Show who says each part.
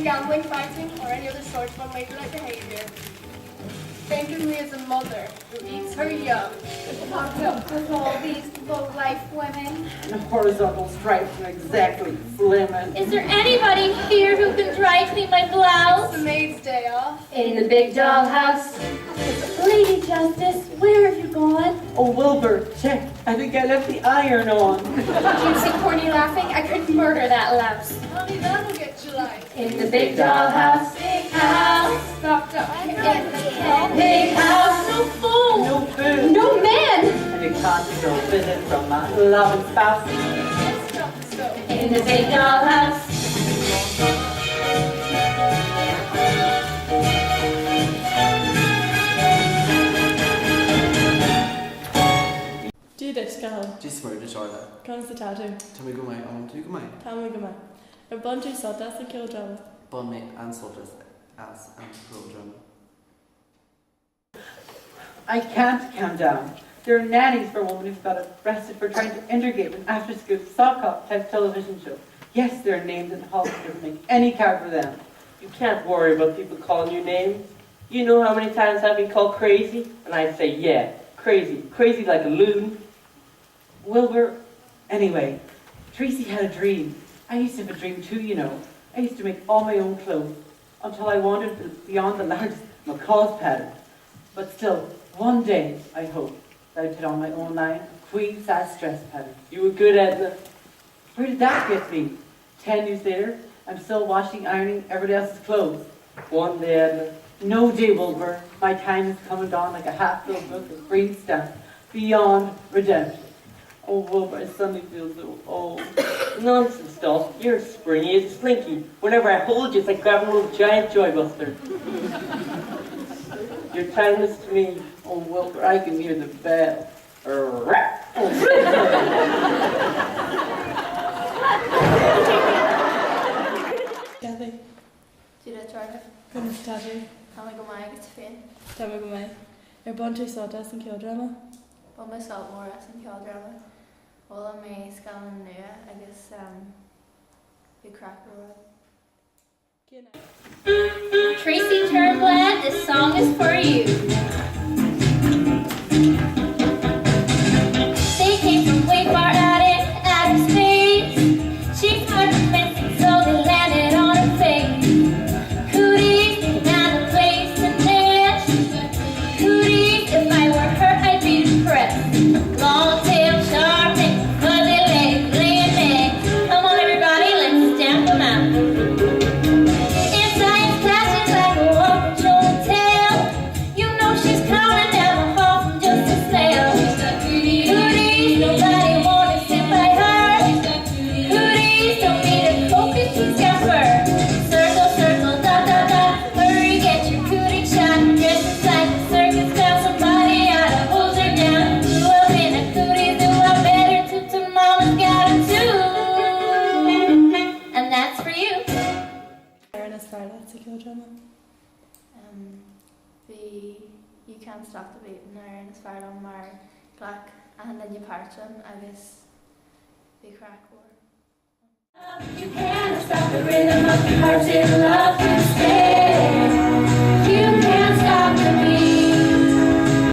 Speaker 1: gambling, fighting, or any other sort of unladylike behaviour. Think of me as a mother who eats her young.
Speaker 2: Fucked up with all these low-life women.
Speaker 3: And horizontal stripes are exactly slimming.
Speaker 4: Is there anybody here who can dry clean my blouse?
Speaker 1: It's the maid's day off.
Speaker 4: In the big dollhouse. Lady Justice, where have you gone?
Speaker 3: Oh, Wilbur, check. I think I left the iron on.
Speaker 4: Did you see Corny laughing? I could murder that louse.
Speaker 1: Honey, that'll get you light.
Speaker 4: In the big dollhouse. Big house.
Speaker 1: Stopped up.
Speaker 4: Big house. No food.
Speaker 3: No food.
Speaker 4: No man.
Speaker 3: And you can't go visit from my loving spouse.
Speaker 1: Stop the stove.
Speaker 4: In the big dollhouse.
Speaker 5: Gairmscoil
Speaker 6: Chú Uladh.
Speaker 5: tattoo.
Speaker 6: Tá mé go mbeidh an tú go mbeidh.
Speaker 5: Tá mé go mbeidh. Ar bunú soltas an ceoldráma.
Speaker 6: Bun mé an-sultas as an-craic.
Speaker 3: I can't calm down. There are nannies for a woman who's got arrested for trying to integrate an after-school sock-off type television show. Yes, there are names in Hollywood that make any car for them.
Speaker 7: You can't worry about people calling you names. You know how many times I've been called crazy? And I'd say, yeah, crazy. Crazy like a loon.
Speaker 3: Wilbur, anyway, Tracy had a dream. I used to have a dream too, you know. I used to make all my own clothes until I wandered beyond the largest macaw's pattern. But still, one day, I hope, that I'd put on my own line of queen-size dress pattern.
Speaker 7: You were good, Edna.
Speaker 3: Where did that get me? 10 years later, I'm still washing, ironing everybody else's clothes.
Speaker 7: One day, Edna.
Speaker 3: No day, Wilbur. My time is coming down like a half-filled book of green stamp, beyond redemption. Oh, Wilbur, I suddenly feel so old.
Speaker 7: Nonsense, doll. You're springy as a slinky. Whenever I hold you, it's like grabbing a little giant joy buster. You're timeless to me.
Speaker 3: Oh, Wilbur, I can hear the bell.
Speaker 5: Kathy,
Speaker 4: Uladh.
Speaker 5: Gairmscoil tattoo.
Speaker 4: Tá mé go mbeidh agus féin.
Speaker 5: Tá mé go mbeidh. Ar bunú soltas an ceoldráma.
Speaker 4: Ba me salt mór as an ceoldráma. Bhfuil mé scalan nua agus bhí crackle. Tracy Turnblad, this song is for you. They came from way far out in outer space. She started fencing, so they landed on her face. Cooties, they found a place to nest. Cooties, if I were her, I'd be depressed. Long tail, sharp neck, fuzzy legs, laying eggs. Come on, everybody, let's stamp them out. Inside, flashing like a wolf patrol tail. You know she's coming down the hall from just a snail. Cooties, nobody wanna sit by her. Cooties, don't need a coat 'cause she's got fur. Circle, circle, dot, dot, dot. Hurry, get your cootie shot. Dress like a circus clown. Somebody oughta hose her down. Grew up in a cootie zoo. I bet her tutu mama's got her too. And that's for you.
Speaker 5: Ar an fearla sa ceoldráma.
Speaker 4: You can't stop the beating ar an fearla mar ghlacadh and then you páirt agus bhí crackle. You can't stop the rhythm of your heart in love to stay.